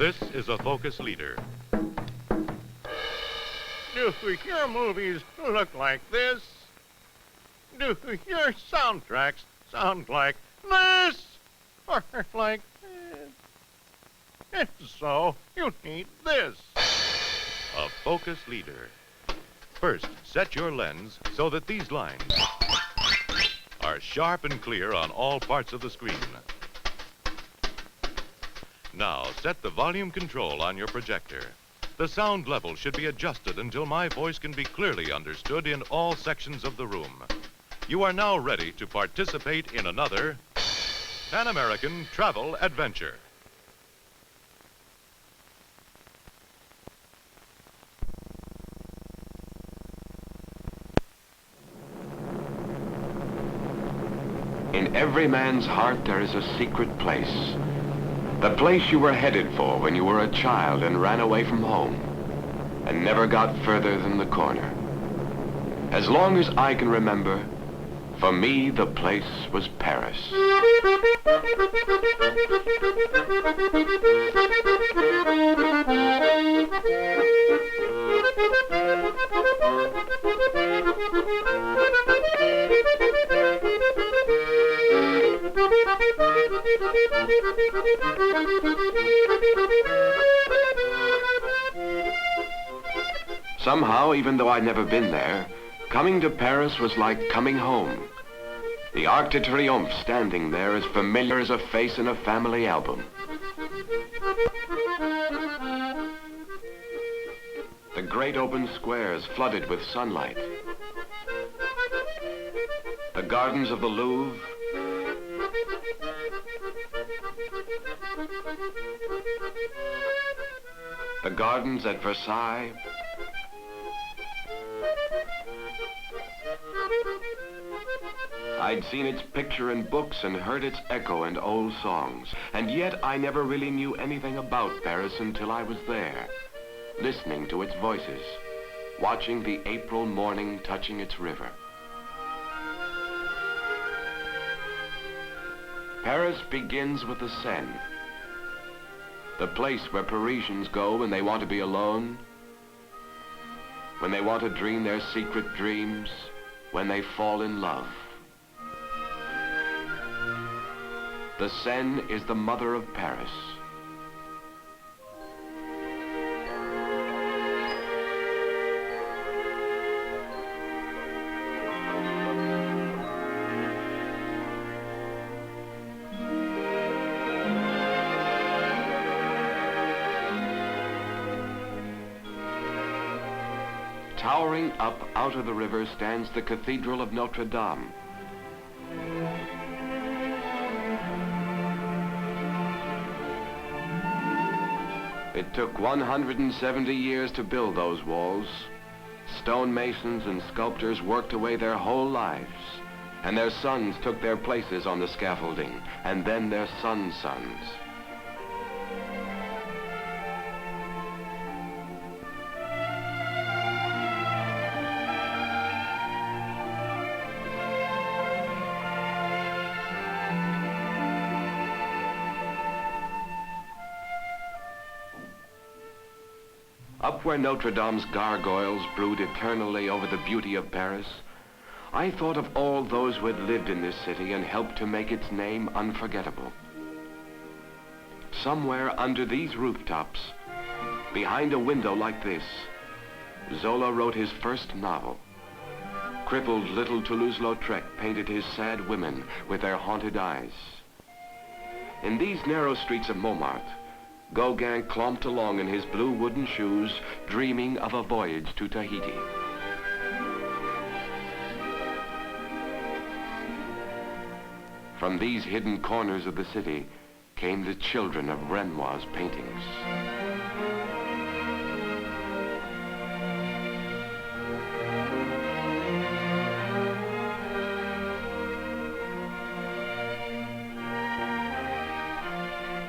This is a focus leader. Do your movies look like this? Do your soundtracks sound like this? Or like this? If so, you need this. A focus leader. First, set your lens so that these lines are sharp and clear on all parts of the screen. Now, set the volume control on your projector. The sound level should be adjusted until my voice can be clearly understood in all sections of the room. You are now ready to participate in another Pan-American travel adventure. In every man's heart, there is a secret place. The place you were headed for when you were a child and ran away from home and never got further than the corner. As long as I can remember, for me, the place was Paris. Somehow, even though I'd never been there, coming to Paris was like coming home. The Arc de Triomphe standing there as familiar as a face in a family album. The great open squares flooded with sunlight. The gardens of the Louvre. The gardens at Versailles. I'd seen its picture in books and heard its echo in old songs, and yet I never really knew anything about Paris until I was there, listening to its voices, watching the April morning touching its river. Paris begins with the Seine, the place where Parisians go when they want to be alone, when they want to dream their secret dreams, when they fall in love. The Seine is the mother of Paris. Towering up out of the river stands the Cathedral of Notre Dame. It took 170 years to build those walls. Stonemasons and sculptors worked away their whole lives, and their sons took their places on the scaffolding, and then their sons' sons. Up where Notre Dame's gargoyles brood eternally over the beauty of Paris, I thought of all those who had lived in this city and helped to make its name unforgettable. Somewhere under these rooftops, behind a window like this, Zola wrote his first novel. Crippled little Toulouse-Lautrec painted his sad women with their haunted eyes. In these narrow streets of Montmartre, Gauguin clomped along in his blue wooden shoes, dreaming of a voyage to Tahiti. From these hidden corners of the city came the children of Renoir's paintings.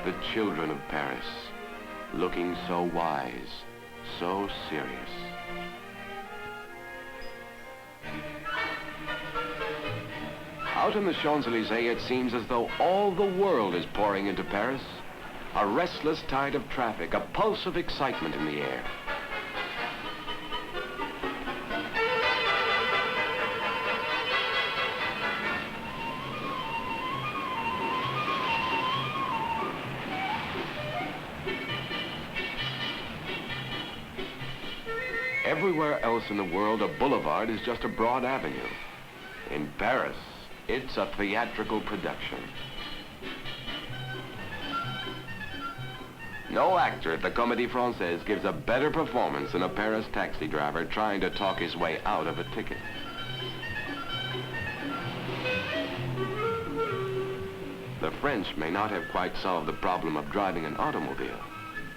The children of Paris, looking so wise, so serious. Out in the Champs-Elysees, it seems as though all the world is pouring into Paris. A restless tide of traffic, a pulse of excitement in the air. Everywhere else in the world, a boulevard is just a broad avenue. In Paris, it's a theatrical production. No actor at the Comédie Française gives a better performance than a Paris taxi driver trying to talk his way out of a ticket. The French may not have quite solved the problem of driving an automobile,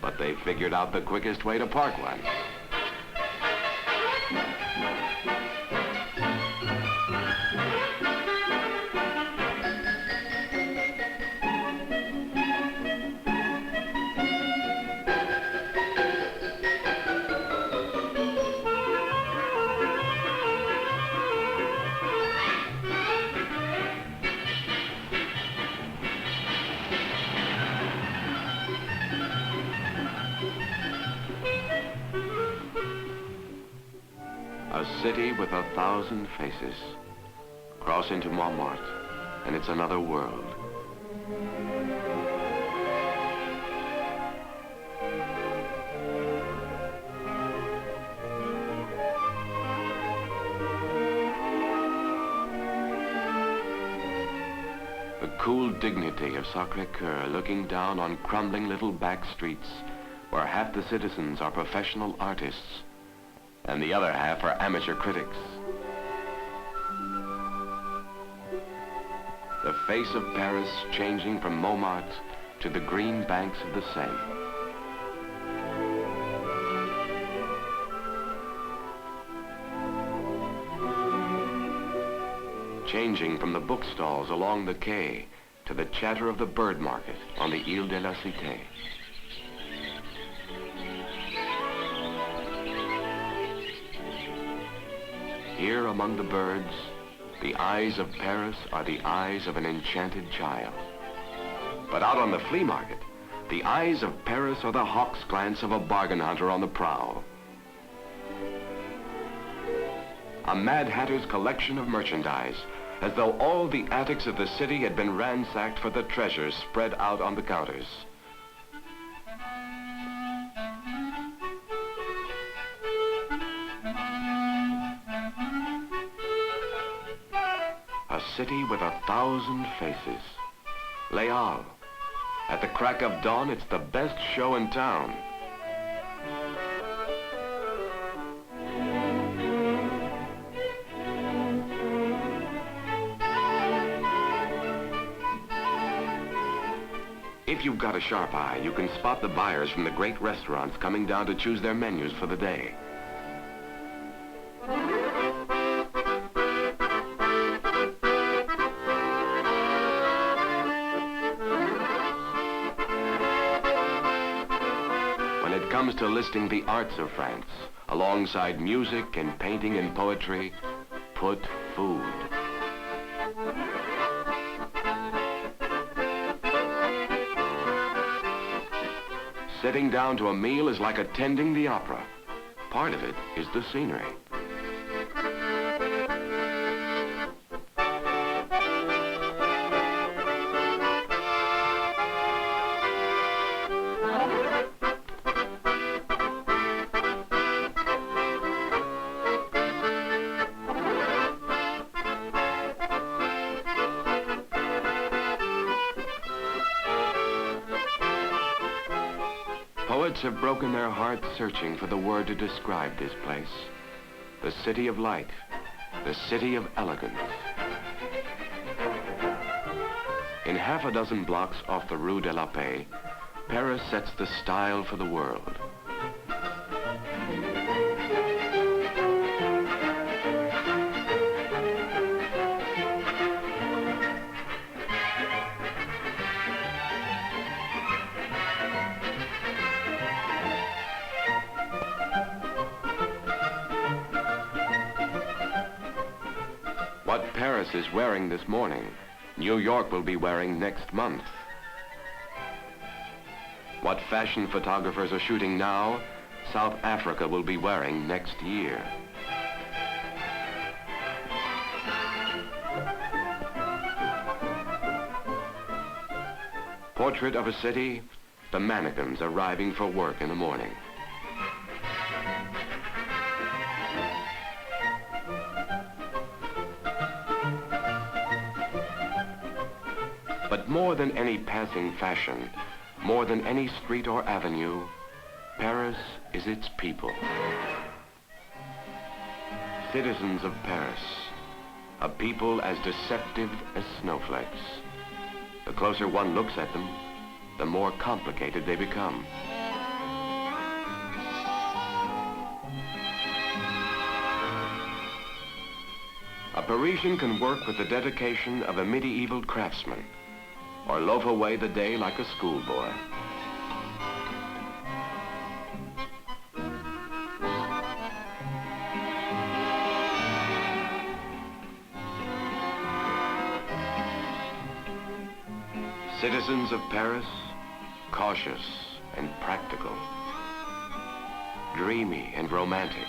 but they figured out the quickest way to park one. A city with 1,000 faces. Cross into Montmartre, and it's another world. The cool dignity of Sacre Coeur looking down on crumbling little back streets where half the citizens are professional artists and the other half are amateur critics. The face of Paris changing from Montmartre to the green banks of the Seine. Changing from the bookstalls along the quay to the chatter of the bird market on the Ile de la Cité. Here among the birds, the eyes of Paris are the eyes of an enchanted child. But out on the flea market, the eyes of Paris are the hawk's glance of a bargain hunter on the prowl. A Mad Hatter's collection of merchandise, as though all the attics of the city had been ransacked for the treasures spread out on the counters. A city with 1,000 faces. Les Halles. At the crack of dawn, it's the best show in town. If you've got a sharp eye, you can spot the buyers from the great restaurants coming down to choose their menus for the day. When it comes to listing the arts of France, alongside music and painting and poetry, put food. Sitting down to a meal is like attending the opera. Part of it is the scenery. Poets have broken their hearts searching for the word to describe this place. The city of light, the city of elegance. In half a dozen blocks off the Rue de la Paix, Paris sets the style for the world. What Paris is wearing this morning, New York will be wearing next month. What fashion photographers are shooting now, South Africa will be wearing next year. Portrait of a city, the mannequins arriving for work in the morning. But more than any passing fashion, more than any street or avenue, Paris is its people. Citizens of Paris, a people as deceptive as snowflakes. The closer one looks at them, the more complicated they become. A Parisian can work with the dedication of a medieval craftsman, or loaf away the day like a schoolboy. Citizens of Paris, cautious and practical, dreamy and romantic.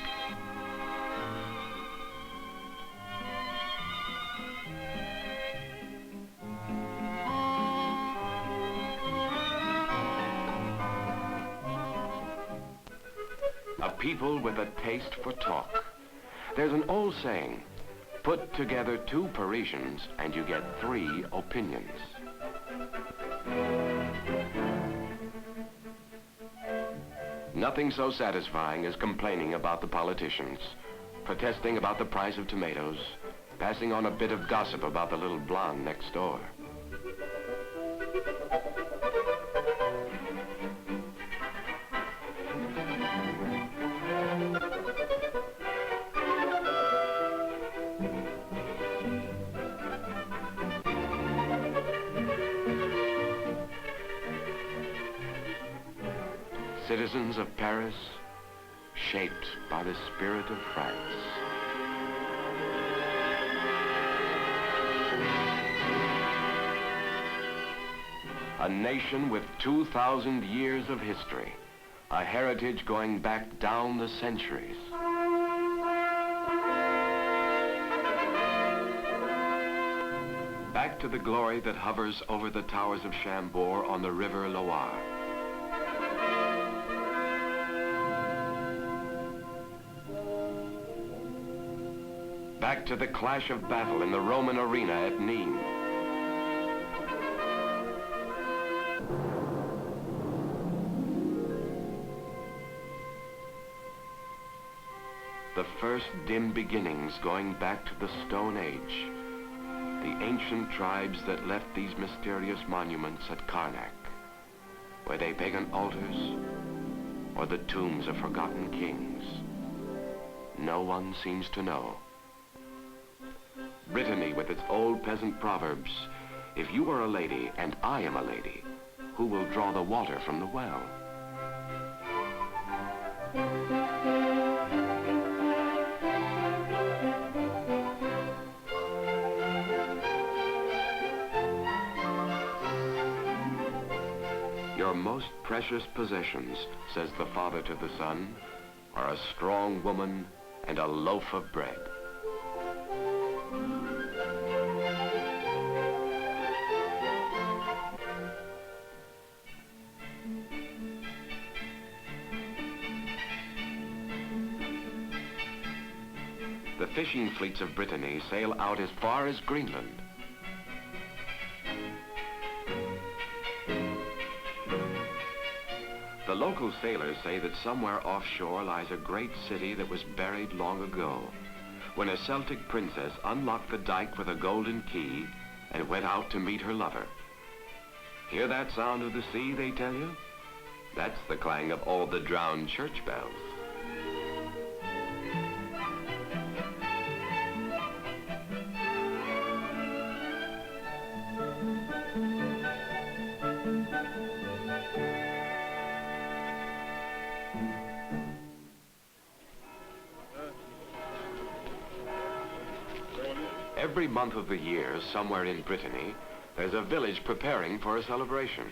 A people with a taste for talk. There's an old saying, put together two Parisians and you get three opinions. Nothing so satisfying as complaining about the politicians, protesting about the price of tomatoes, passing on a bit of gossip about the little blonde next door. Citizens of Paris, shaped by the spirit of France. A nation with 2,000 years of history, a heritage going back down the centuries. Back to the glory that hovers over the towers of Chambord on the river Loire. Back to the clash of battle in the Roman arena at Nimes. The first dim beginnings going back to the Stone Age. The ancient tribes that left these mysterious monuments at Karnak. Were they pagan altars or the tombs of forgotten kings? No one seems to know. Brittany with its old peasant proverbs, if you are a lady and I am a lady, who will draw the water from the well? Your most precious possessions, says the father to the son, are a strong woman and a loaf of bread. The fishing fleets of Brittany sail out as far as Greenland. The local sailors say that somewhere offshore lies a great city that was buried long ago, when a Celtic princess unlocked the dike with a golden key and went out to meet her lover. Hear that sound of the sea, they tell you? That's the clang of all the drowned church bells. Every month of the year, somewhere in Brittany, there's a village preparing for a celebration.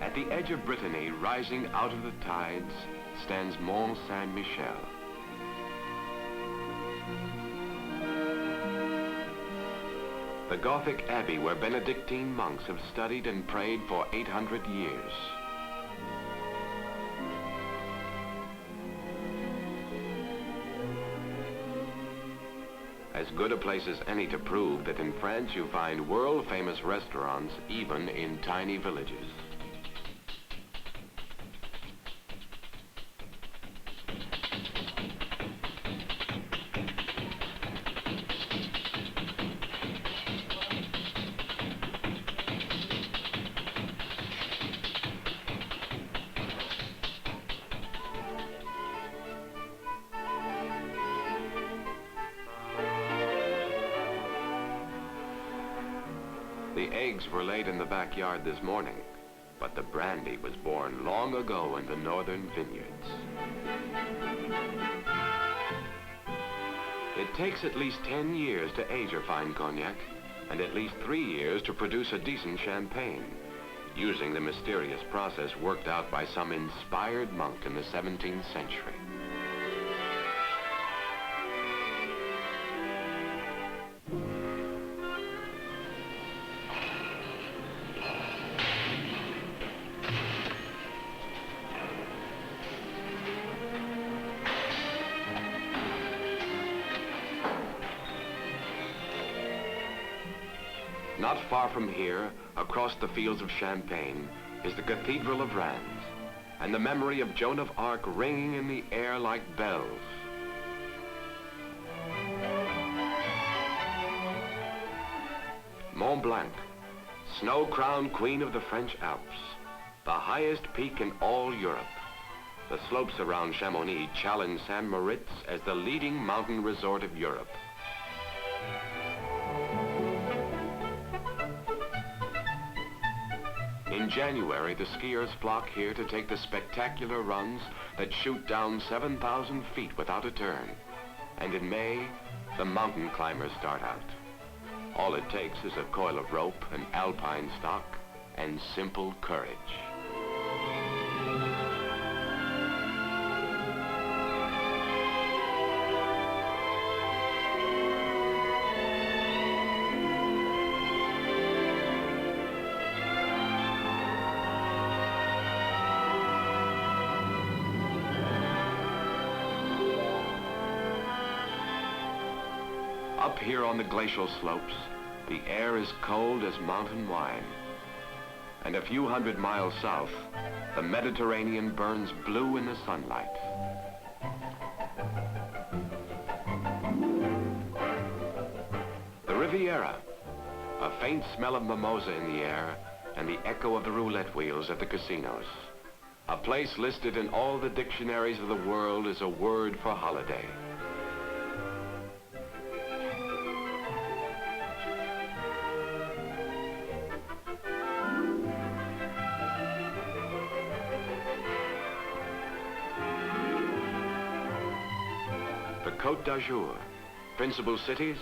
At the edge of Brittany, rising out of the tides, stands Mont Saint-Michel. The Gothic Abbey where Benedictine monks have studied and prayed for 800 years. As good a place as any to prove that in France you find world-famous restaurants even in tiny villages. The eggs were laid in the backyard this morning, but the brandy was born long ago in the northern vineyards. It takes at least 10 years to age a fine cognac, and at least 3 years to produce a decent champagne, using the mysterious process worked out by some inspired monk in the 17th century. Not far from here, across the fields of Champagne, is the Cathedral of Rheims, and the memory of Joan of Arc ringing in the air like bells. Mont Blanc, snow-crowned queen of the French Alps, the highest peak in all Europe. The slopes around Chamonix challenge Saint-Moritz as the leading mountain resort of Europe. In January, the skiers flock here to take the spectacular runs that shoot down 7,000 feet without a turn. And in May, the mountain climbers start out. All it takes is a coil of rope, an alpine stock, and simple courage. Up here on the glacial slopes, the air is cold as mountain wine. And a few hundred miles south, the Mediterranean burns blue in the sunlight. The Riviera, a faint smell of mimosa in the air, and the echo of the roulette wheels at the casinos. A place listed in all the dictionaries of the world as a word for holiday. Côte d'Azur, principal cities,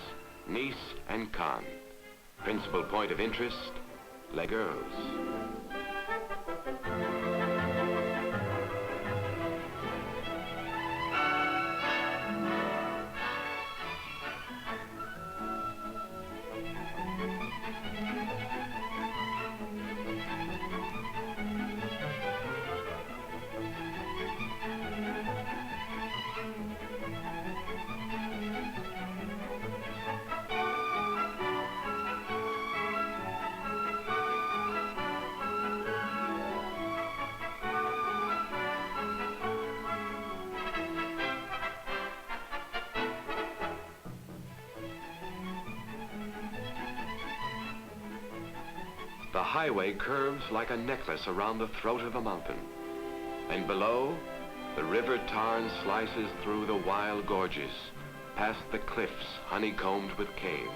Nice and Cannes. Principal point of interest, Les Girls. The highway curves like a necklace around the throat of a mountain. And below, the river Tarn slices through the wild gorges, past the cliffs honeycombed with caves.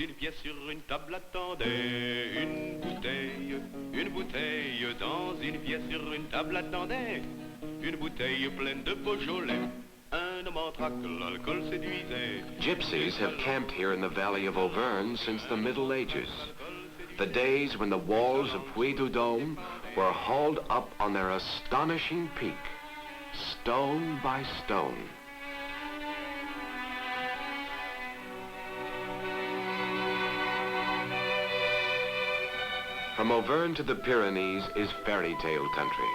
une pièce sur une table attendait une bouteille dans une pièce sur une table attendait une bouteille pleine de Beaujolais. Un homme entra que l'alcool séduisait. Gypsies have camped here in the valley of Auvergne since the Middle Ages. The days when the walls of Puy-du-Dôme were hauled up on their astonishing peak, stone by stone. From Auvergne to the Pyrenees is fairy tale country.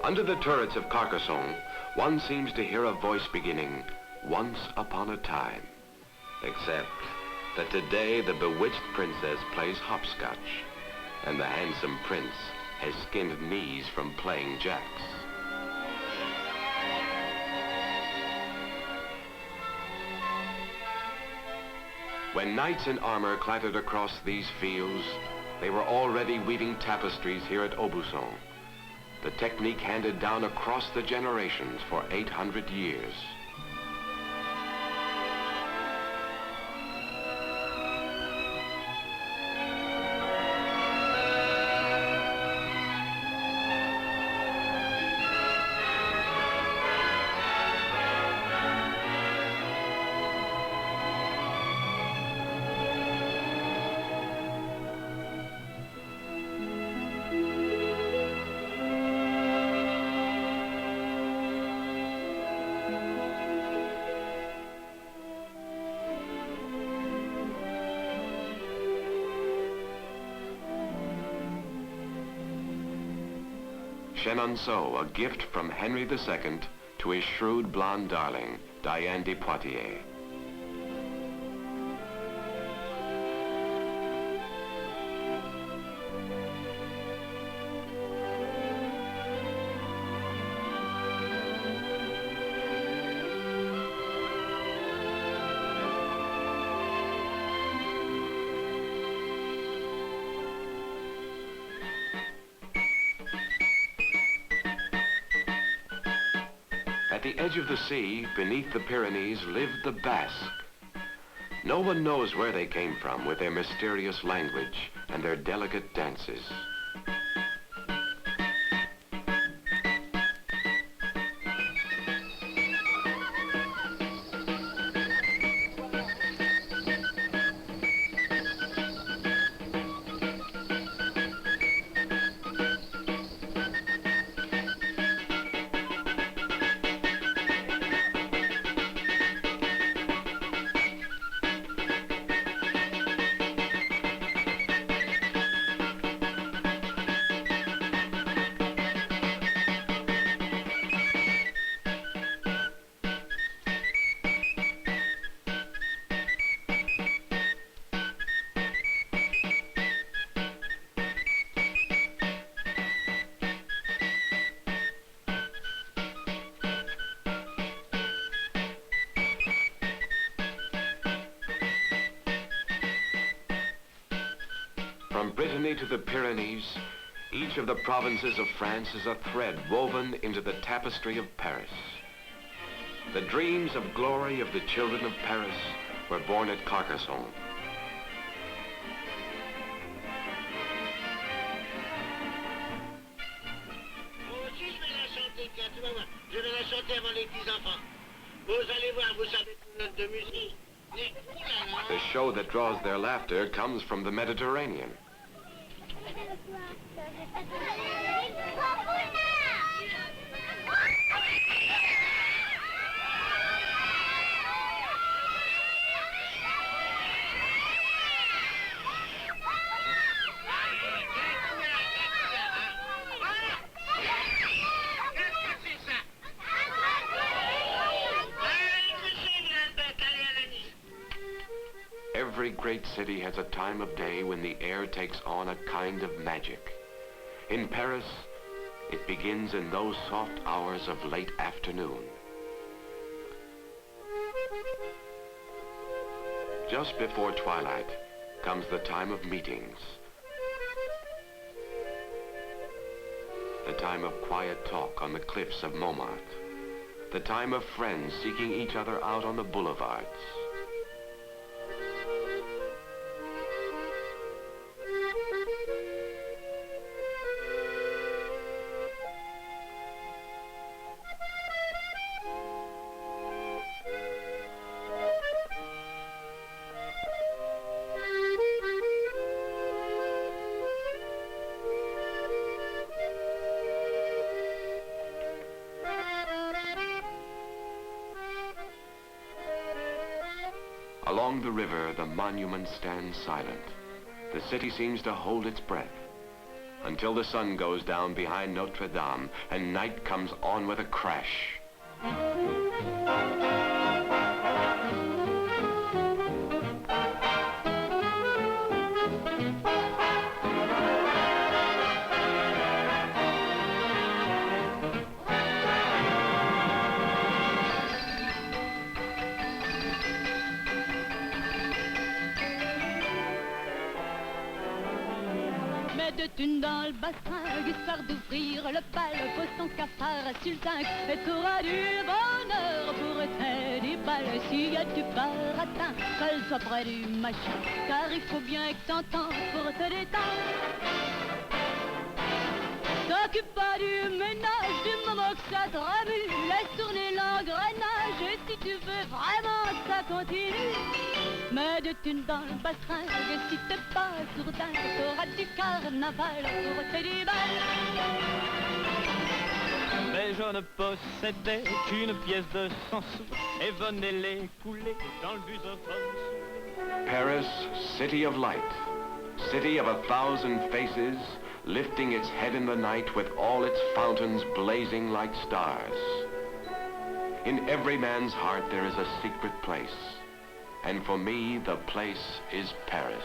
Under the turrets of Carcassonne, one seems to hear a voice beginning, "Once upon a time." Except that today the bewitched princess plays hopscotch, and the handsome prince has skinned knees from playing jacks. When knights in armor clattered across these fields, they were already weaving tapestries here at Aubusson, the technique handed down across the generations for 800 years. Chenonceau, a gift from Henry II to his shrewd blonde darling, Diane de Poitiers. At the edge of the sea, beneath the Pyrenees, lived the Basques. No one knows where they came from with their mysterious language and their delicate dances. From Brittany to the Pyrenees, each of the provinces of France is a thread woven into the tapestry of Paris. The dreams of glory of the children of Paris were born at Carcassonne. Moi aussi, je vais la chanter, tiens, tu vas voir. Je vais la chanter avant les petits-enfants. Vous allez voir, vous savez une note de musique. Mais, oh là là. The show that draws their laughter comes from the Mediterranean. Every great city has a time of day when the air takes on a kind of magic. In Paris, it begins in those soft hours of late afternoon. Just before twilight comes the time of meetings. The time of quiet talk on the cliffs of Montmartre. The time of friends seeking each other out on the boulevards. Along the river, the monuments stand silent. The city seems to hold its breath until the sun goes down behind Notre Dame and night comes on with a crash. De thunes dans le bassin, histoire d'ouvrir le bal, pose ton cafard sur le zinc, et t'auras du bonheur pour tes 10 balles. Si tu pars à teint, qu'elle soit près du machin, car il faut bien que t'entends pour te détendre. T'occupe pas du ménage, du moment que ça te remue, laisse tourner l'engrenage, et si tu veux vraiment que ça continue, mets de thunes dans le bassin, et si t'es pas sourdin, t'auras du carnaval pour tes 10 balles. Mais je ne possédais qu'une pièce de 100 sous, et venez les couler dans le busophone. Paris, city of light, city of 1,000 faces, lifting its head in the night with all its fountains blazing like stars. In every man's heart there is a secret place, and for me the place is Paris.